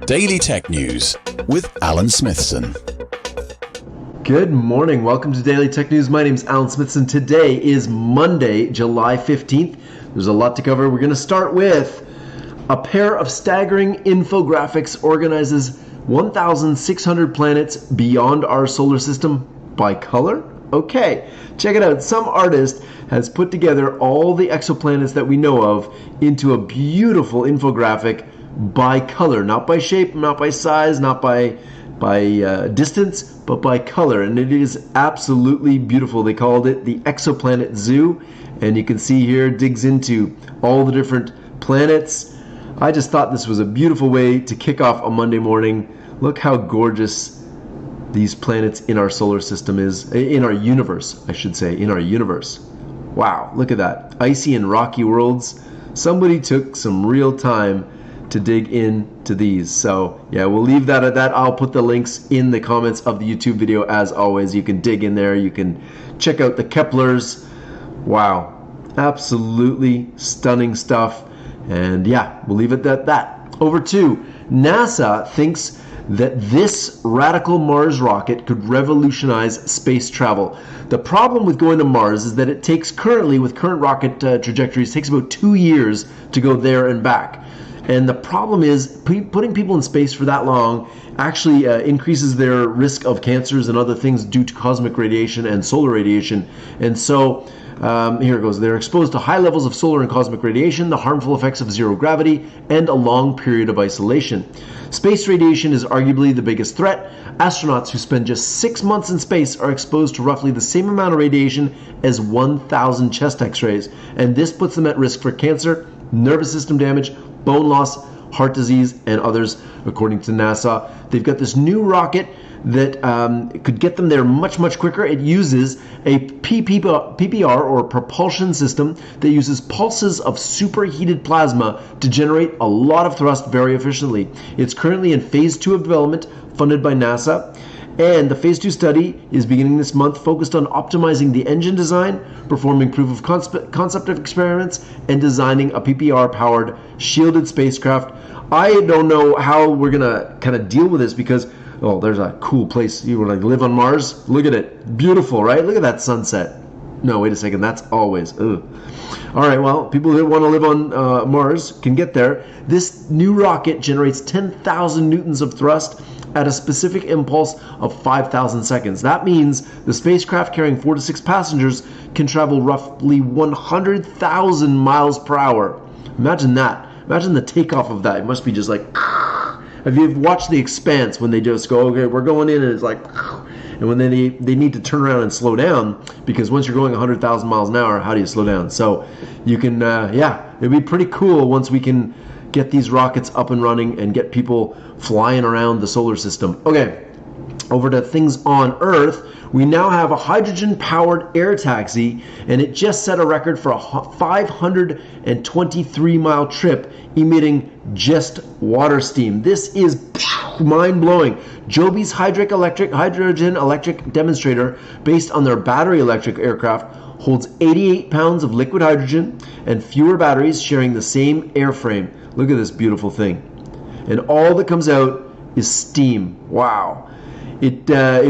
Daily Tech News with Alan Smithson. Good morning. Welcome to Daily Tech News. My name is Alan Smithson. Today is Monday, July 15th. There's a lot to cover. We're going to start with a pair of staggering infographics organizes 1,600 planets beyond our solar system by color. Okay, check it out. Some artist has put together all the exoplanets that we know of into a beautiful infographic by color, not by shape, not by size, not by distance, but by color, and it is absolutely beautiful. They called it the Exoplanet Zoo, and you can see here digs into all the different planets. I just thought this was a beautiful way to kick off a Monday morning. Look how gorgeous these planets in our solar system is, in our universe, I should say, in our universe. Wow, look at that. Icy and rocky worlds. Somebody took some real time to dig into these. So yeah, we'll leave that at that. I'll put the links in the comments of the YouTube video. As always, you can dig in there. You can check out the Keplers. Wow, absolutely stunning stuff. And yeah, we'll leave it at that. Over to NASA thinks that this radical Mars rocket could revolutionize space travel. The problem with going to Mars is that it takes currently, with current rocket trajectories, takes about 2 years to go there and back. And the problem is putting people in space for that long actually increases their risk of cancers and other things due to cosmic radiation and solar radiation. And so here it goes. They're exposed to high levels of solar and cosmic radiation, the harmful effects of zero gravity, and a long period of isolation. Space radiation is arguably the biggest threat. Astronauts who spend just 6 months in space are exposed to roughly the same amount of radiation as 1,000 chest x-rays. And this puts them at risk for cancer, nervous system damage, bone loss, heart disease, and others, according to NASA. They've got this new rocket that could get them there much, much quicker. It uses a PPR, or propulsion system, that uses pulses of superheated plasma to generate a lot of thrust very efficiently. It's currently in phase 2 of development, funded by NASA. And the phase 2 study is beginning this month, focused on optimizing the engine design, performing proof of concept experiments, and designing a PPR-powered shielded spacecraft. I don't know how we're going to kind of deal with this because, oh, there's a cool place. You want to live on Mars? Look at it. Beautiful, right? Look at that sunset. No, wait a second. That's always. Ugh. All right, well, people who want to live on Mars can get there. This new rocket generates 10,000 newtons of thrust at a specific impulse of 5,000 seconds. That means the spacecraft carrying 4 to 6 passengers can travel roughly 100,000 miles per hour. Imagine that. Imagine the takeoff of that. It must be just like, have you watched The Expanse when they just go, okay, we're going in, and it's like, and when they need to turn around and slow down, because once you're going 100,000 miles an hour, how do you slow down? So you can, yeah, it'd be pretty cool once we can get these rockets up and running and get people flying around the solar system. Okay, over to things on Earth. We now have a hydrogen-powered air taxi, and it just set a record for a 523-mile trip emitting just water steam. This is mind-blowing. Joby's hydrogen electric demonstrator, based on their battery electric aircraft, holds 88 pounds of liquid hydrogen and fewer batteries sharing the same airframe. Look at this beautiful thing. And all that comes out is steam. Wow. It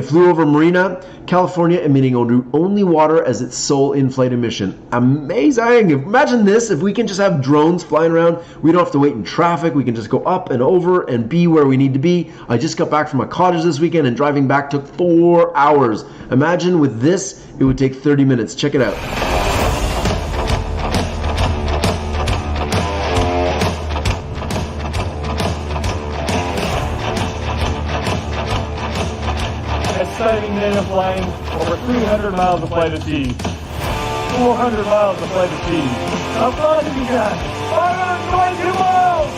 flew over Marina, California, emitting only water as its sole in-flight emission. Amazing! Imagine this, if we can just have drones flying around. We don't have to wait in traffic. We can just go up and over and be where we need to be. I just got back from a cottage this weekend, and driving back took 4 hours. Imagine with this, it would take 30 minutes. Check it out. Exciting day of flying, over 300 miles of flight achieved, 400 miles of flight achieved. How far did you get? 522 miles!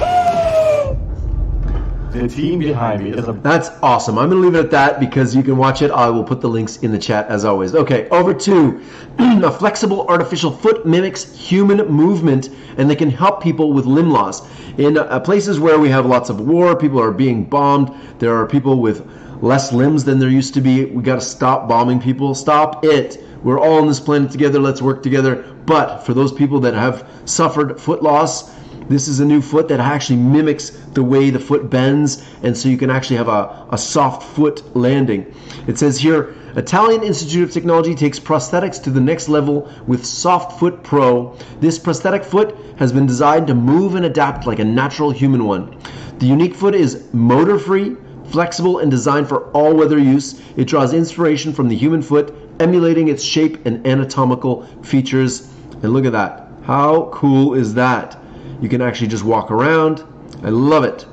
Woo-hoo! The team behind me is a... That's awesome. I'm going to leave it at that because you can watch it. I will put the links in the chat as always. Okay, over to a flexible artificial foot mimics human movement, and they can help people with limb loss. In places where we have lots of war, people are being bombed, there are people with less limbs than there used to be. We got to stop bombing people. Stop it. We're all on this planet together. Let's work together. But for those people that have suffered foot loss, this is a new foot that actually mimics the way the foot bends, and so you can actually have a soft foot landing. It says here, Italian Institute of Technology takes prosthetics to the next level with Soft Foot Pro. This prosthetic foot has been designed to move and adapt like a natural human one. The unique foot is motor-free, flexible, and designed for all-weather use. It draws inspiration from the human foot, emulating its shape and anatomical features. And look at that. How cool is that? You can actually just walk around. I love it.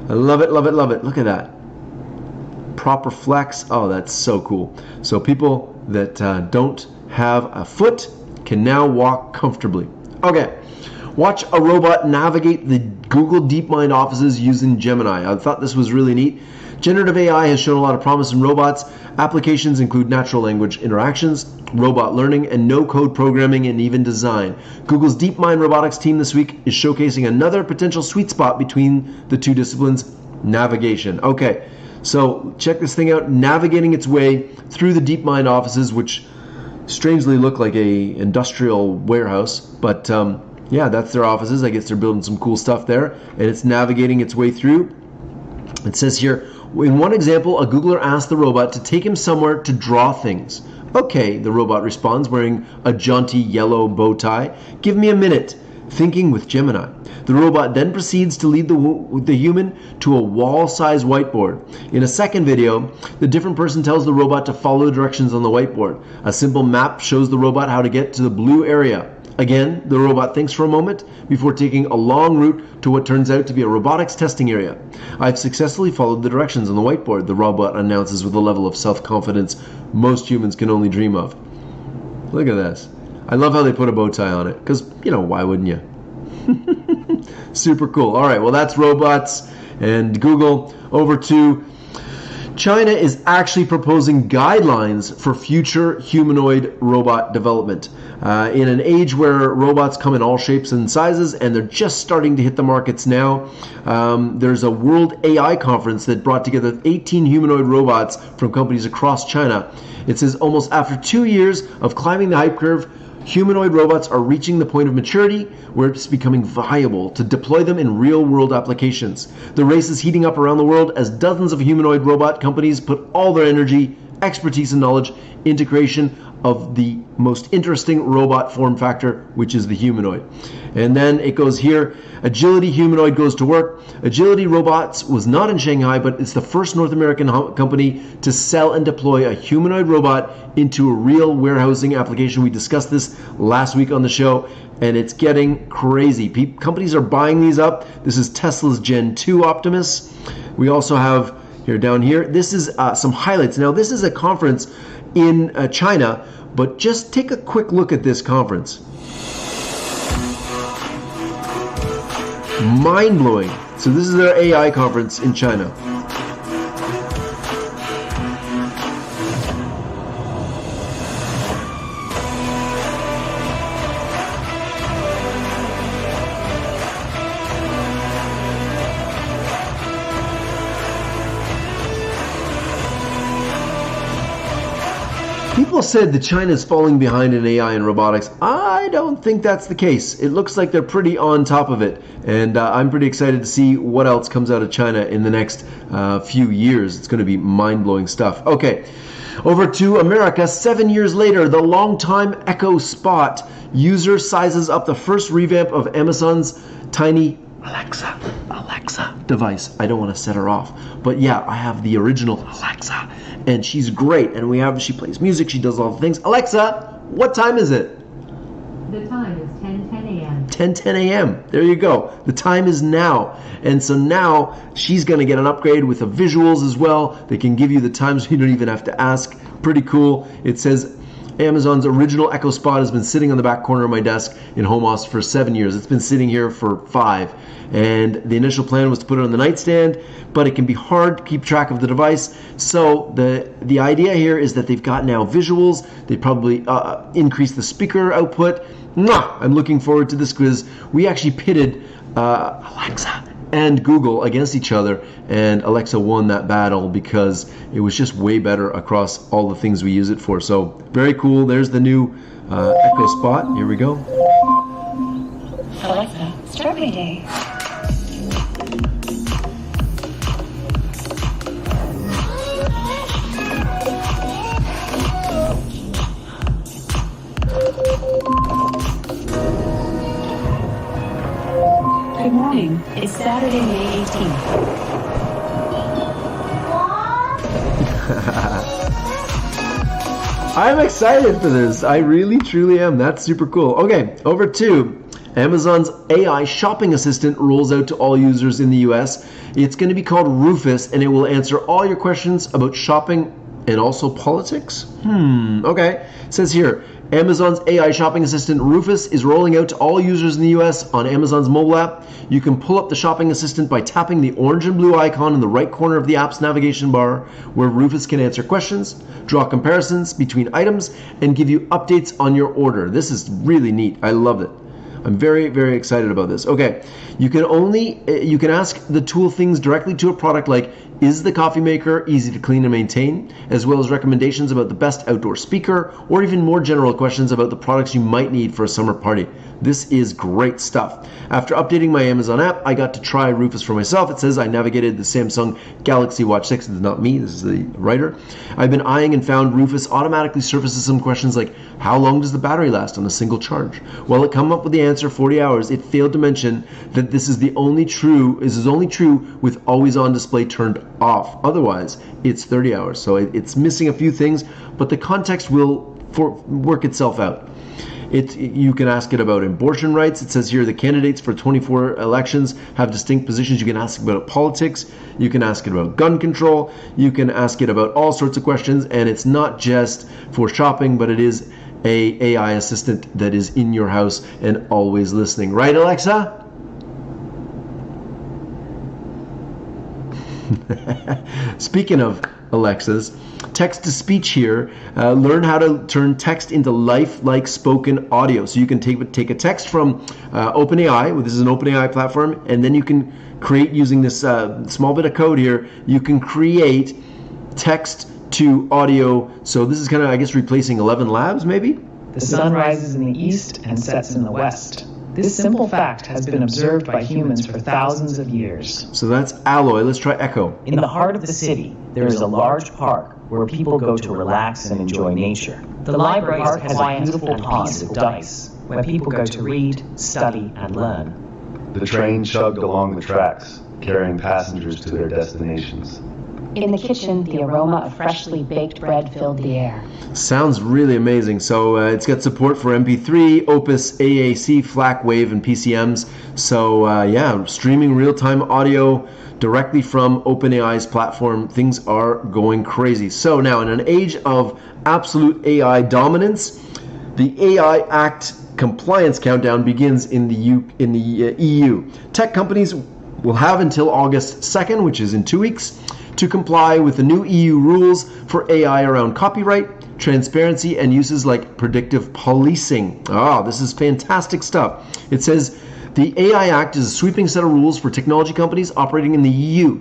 I love it, love it, love it. Look at that. Proper flex. Oh, that's so cool. So people that don't have a foot can now walk comfortably. Okay. Watch a robot navigate the Google DeepMind offices using Gemini. I thought this was really neat. Generative AI has shown a lot of promise in robots. Applications include natural language interactions, robot learning, and no-code programming and even design. Google's DeepMind robotics team this week is showcasing another potential sweet spot between the two disciplines, navigation. Okay, so check this thing out, navigating its way through the DeepMind offices, which strangely look like a industrial warehouse, but yeah, that's their offices. I guess they're building some cool stuff there, and it's navigating its way through. It says here, in one example, a Googler asked the robot to take him somewhere to draw things. Okay, the robot responds, wearing a jaunty yellow bow tie. Give me a minute. Thinking with Gemini. The robot then proceeds to lead the human to a wall-sized whiteboard. In a second video, the different person tells the robot to follow directions on the whiteboard. A simple map shows the robot how to get to the blue area. Again, the robot thinks for a moment before taking a long route to what turns out to be a robotics testing area. I've successfully followed the directions on the whiteboard, the robot announces with a level of self-confidence most humans can only dream of. Look at this. I love how they put a bow tie on it, because, you know, why wouldn't you? Super cool. All right, well, that's robots and Google. Over to China is actually proposing guidelines for future humanoid robot development. In an age where robots come in all shapes and sizes, and they're just starting to hit the markets now, there's a World AI conference that brought together 18 humanoid robots from companies across China. It says almost after 2 years of climbing the hype curve, humanoid robots are reaching the point of maturity where it's becoming viable to deploy them in real-world applications. The race is heating up around the world as dozens of humanoid robot companies put all their energy, expertise, and knowledge into creation of the most interesting robot form factor, which is the humanoid. And then it goes here, Agility Humanoid goes to work. Agility Robots was not in Shanghai, but it's the first North American company to sell and deploy a humanoid robot into a real warehousing application. We discussed this last week on the show, and it's getting crazy. Companies are buying these up. This is Tesla's Gen 2 Optimus. We also have here down here, this is some highlights. Now, this is a conference in China, but just take a quick look at this conference. Mind-blowing. So this is their AI conference in China. People said that China is falling behind in AI and robotics. I don't think that's the case. It looks like they're pretty on top of it. And I'm pretty excited to see what else comes out of China in the next few years. It's going to be mind-blowing stuff. Okay, over to America. 7 years later, the longtime Echo Spot user sizes up the first revamp of Amazon's tiny Alexa device. I don't want to set her off, but yeah, I have the original Alexa, and she's great. And she plays music, she does all the things. Alexa, what time is it? The time is 10:10 a.m. 10:10 a.m. There you go. The time is now. And so now she's going to get an upgrade with the visuals as well. They can give you the times, so you don't even have to ask. Pretty cool. It says Amazon's original Echo Spot has been sitting on the back corner of my desk in home office for 7 years. It's been sitting here for 5. And the initial plan was to put it on the nightstand, but it can be hard to keep track of the device. So the idea here is that they've got now visuals. They probably increase the speaker output. I'm looking forward to this because we actually pitted Alexa and Google against each other, and Alexa won that battle because it was just way better across all the things we use it for. So very cool. There's the new Echo Spot. Here we go. Alexa, Strawberry Day. Good morning. It's Saturday, May 18th. I'm excited for this. I really, truly am. That's super cool. Okay, over to Amazon's AI shopping assistant rolls out to all users in the US. It's going to be called Rufus, and it will answer all your questions about shopping and also politics. Okay. It says here, Amazon's AI shopping assistant Rufus is rolling out to all users in the US on Amazon's mobile app. You can pull up the shopping assistant by tapping the orange and blue icon in the right corner of the app's navigation bar, where Rufus can answer questions, draw comparisons between items, and give you updates on your order. This is really neat. I love it. I'm very, very excited about this. Okay, you can ask the tool things directly to a product like, is the coffee maker easy to clean and maintain, as well as recommendations about the best outdoor speaker, or even more general questions about the products you might need for a summer party. This is great stuff. After updating my Amazon app, I got to try Rufus for myself. It says I navigated the Samsung Galaxy Watch 6. It's not me, this is the writer. I've been eyeing and found Rufus automatically surfaces some questions like, how long does the battery last on a single charge? While it come up with the answer 40 hours, it failed to mention that this is only true with always on display turned off. Otherwise, it's 30 hours. So it's missing a few things, but the context will work itself out. You can ask it about abortion rights. It says here the candidates for 24 elections have distinct positions. You can ask about politics. You can ask it about gun control. You can ask it about all sorts of questions. And it's not just for shopping, but it is a AI assistant that is in your house and always listening. Right, Alexa? Speaking of Alexas, text-to-speech here. Learn how to turn text into lifelike spoken audio. So you can take a text from OpenAI. This is an OpenAI platform, and then you can create, using this small bit of code here, you can create text to audio. So this is kind of, I guess, replacing 11 Labs, maybe? The sun rises in the east and sets in the west. This simple fact has been observed by humans for thousands of years. So that's Alloy. Let's try Echo. In the heart of the city, there is a large park where people go to relax and enjoy nature. The library has a beautiful piece of dice where people go to read, study, and learn. The train chugged along the tracks, carrying passengers to their destinations. In the kitchen, the aroma of freshly baked bread filled the air. Sounds really amazing. So it's got support for MP3, Opus, AAC, FLAC, WAVE, and PCMs. So yeah, streaming real-time audio directly from OpenAI's platform. Things are going crazy. So now, in an age of absolute AI dominance, the AI Act compliance countdown begins in the EU. Tech companies will have until August 2nd, which is in 2 weeks, to comply with the new EU rules for AI around copyright, transparency, and uses like predictive policing. This is fantastic stuff. It says the AI Act is a sweeping set of rules for technology companies operating in the EU,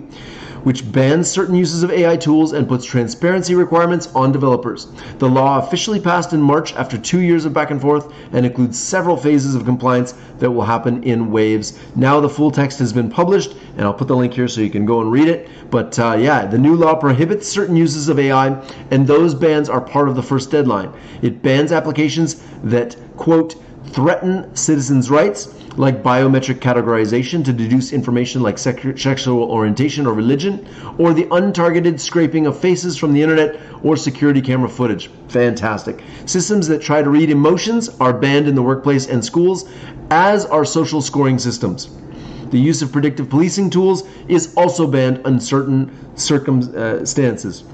which bans certain uses of AI tools and puts transparency requirements on developers. The law officially passed in March after 2 years of back and forth and includes several phases of compliance that will happen in waves. Now the full text has been published, and I'll put the link here so you can go and read it. But yeah, the new law prohibits certain uses of AI, and those bans are part of the first deadline. It bans applications that, quote, threaten citizens' rights, like biometric categorization to deduce information like sexual orientation or religion, or the untargeted scraping of faces from the internet or security camera footage. Fantastic. Systems that try to read emotions are banned in the workplace and schools, as are social scoring systems. The use of predictive policing tools is also banned in certain circumstances.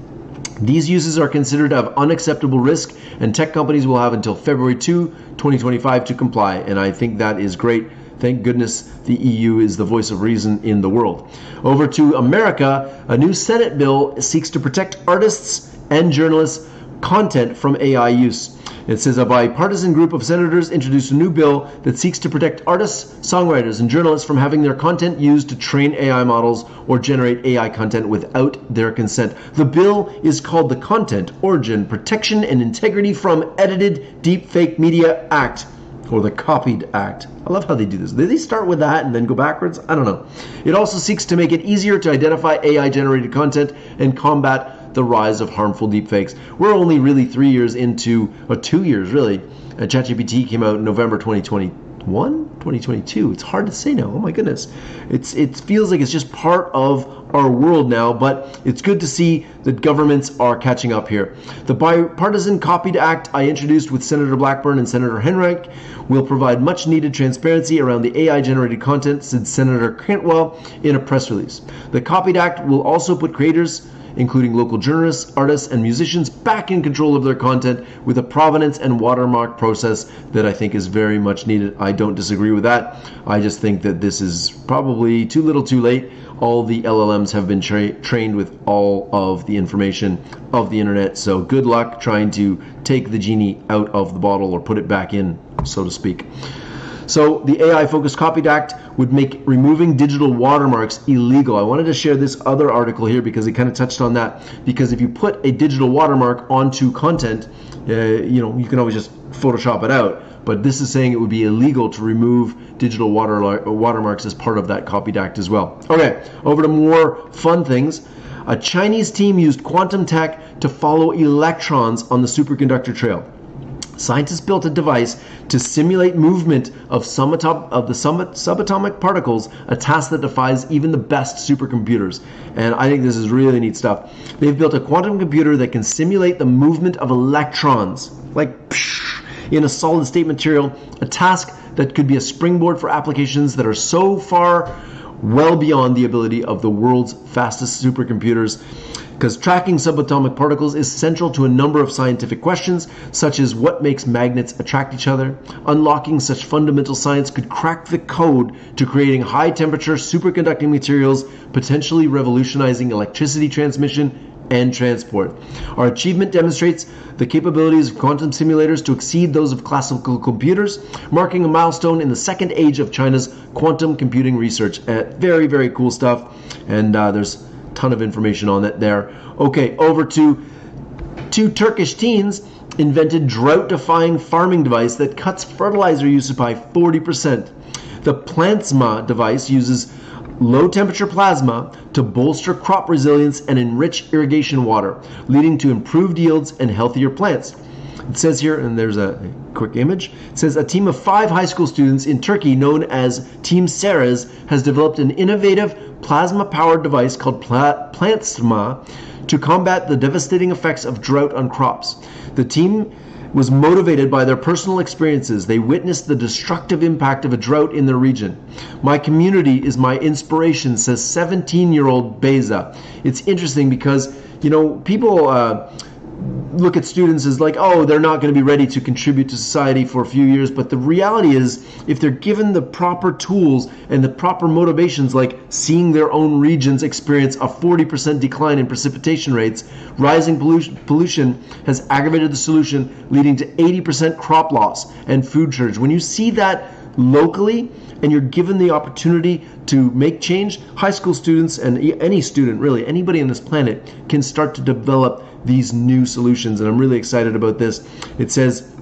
These uses are considered of unacceptable risk, and tech companies will have until February 2, 2025 to comply, and I think that is great. Thank goodness the EU is the voice of reason in the world. Over to America, a new Senate bill seeks to protect artists and journalists content from AI use. It says a bipartisan group of senators introduced a new bill that seeks to protect artists, songwriters, and journalists from having their content used to train AI models or generate AI content without their consent. The bill is called the Content, Origin, Protection, and Integrity from Edited Deepfake Media Act, or the Copied Act. I love how they do this. They start with that and then go backwards? I don't know. It also seeks to make it easier to identify AI-generated content and combat the rise of harmful deepfakes. We're only really 3 years into, or 2 years really. ChatGPT came out in November 2021, 2022. It's hard to say now. Oh my goodness. It feels like it's just part of our world now, but it's good to see that governments are catching up here. The bipartisan Copied Act I introduced with Senator Blackburn and Senator Henrich will provide much needed transparency around the AI-generated content, said Senator Cantwell in a press release. The Copied Act will also put creators, including local journalists, artists, and musicians, back in control of their content with a provenance and watermark process that I think is very much needed. I don't disagree with that. I just think that this is probably too little too late. All the LLMs have been trained with all of the information of the internet, so good luck trying to take the genie out of the bottle or put it back in, so to speak. So the AI-focused Copied Act would make removing digital watermarks illegal. I wanted to share this other article here because it kind of touched on that. Because if you put a digital watermark onto content, you can always just Photoshop it out. But this is saying it would be illegal to remove digital watermarks as part of that Copied Act as well. Okay, over to more fun things. A Chinese team used quantum tech to follow electrons on the superconductor trail. Scientists built a device to simulate movement of the subatomic particles, a task that defies even the best supercomputers. And I think this is really neat stuff. They've built a quantum computer that can simulate the movement of electrons, like in a solid state material, a task that could be a springboard for applications that are so far well beyond the ability of the world's fastest supercomputers. Because tracking subatomic particles is central to a number of scientific questions, such as what makes magnets attract each other. Unlocking such fundamental science could crack the code to creating high-temperature superconducting materials, potentially revolutionizing electricity transmission and transport. Our achievement demonstrates the capabilities of quantum simulators to exceed those of classical computers, marking a milestone in the second age of China's quantum computing research. Very, very cool stuff, and there's ton of information on it there. Okay, over to two Turkish teens invented drought-defying farming device that cuts fertilizer usage by 40%. The Plasma device uses low-temperature plasma to bolster crop resilience and enrich irrigation water, leading to improved yields and healthier plants. It says here, and there's a quick image, it says a team of 5 high school students in Turkey known as Team Ceres has developed an innovative plasma-powered device called Plasma to combat the devastating effects of drought on crops. The team was motivated by their personal experiences. They witnessed the destructive impact of a drought in their region. My community is my inspiration, says 17-year-old Beza. It's interesting because, people look at students as like, oh, they're not going to be ready to contribute to society for a few years. But the reality is, if they're given the proper tools and the proper motivations, like seeing their own regions experience a 40% decline in precipitation rates, rising pollution has aggravated the solution, leading to 80% crop loss and food shortage. When you see that locally and you're given the opportunity to make change, high school students and any student, really, anybody on this planet can start to develop these new solutions, and I'm really excited about this. It says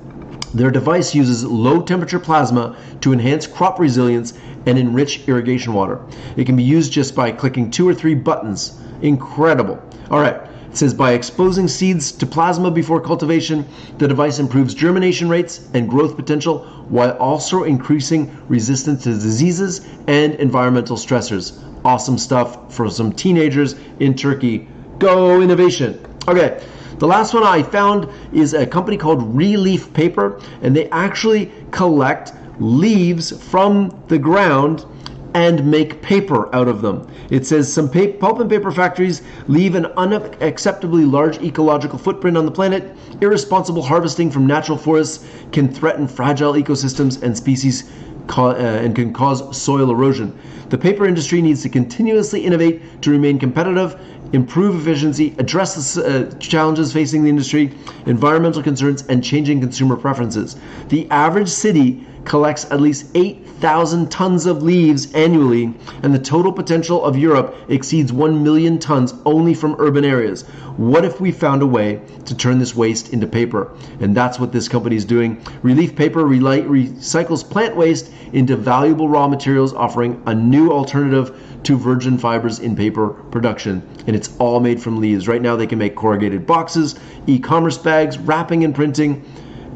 their device uses low temperature plasma to enhance crop resilience and enrich irrigation water. It can be used just by clicking 2 or 3 buttons. Incredible. All right. It says by exposing seeds to plasma before cultivation, the device improves germination rates and growth potential while also increasing resistance to diseases and environmental stressors. Awesome stuff for some teenagers in Turkey. Go innovation. Okay, the last one I found is a company called Relief Paper, and they actually collect leaves from the ground and make paper out of them. It says some pulp and paper factories leave an unacceptably large ecological footprint on the planet. Irresponsible harvesting from natural forests can threaten fragile ecosystems and species and can cause soil erosion. The paper industry needs to continuously innovate to remain competitive improve efficiency, address the challenges facing the industry, environmental concerns, and changing consumer preferences. The average city collects at least 8,000 tons of leaves annually, and the total potential of Europe exceeds 1 million tons only from urban areas. What if we found a way to turn this waste into paper? And that's what this company is doing. Relief Paper recycles plant waste into valuable raw materials, offering a new alternative to virgin fibers in paper production. And it's all made from leaves. Right now they can make corrugated boxes, e-commerce bags, wrapping and printing,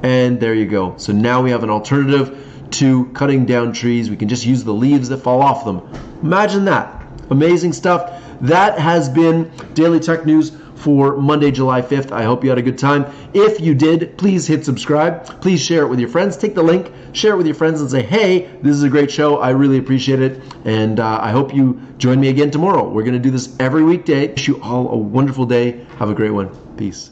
and there you go. So now we have an alternative to cutting down trees. We can just use the leaves that fall off them. Imagine that. Amazing stuff. That has been Daily Tech News for Monday, July 5th. I hope you had a good time. If you did, please hit subscribe. Please share it with your friends. Take the link, share it with your friends, and say, hey, this is a great show. I really appreciate it. And I hope you join me again tomorrow. We're going to do this every weekday. Wish you all a wonderful day. Have a great one. Peace.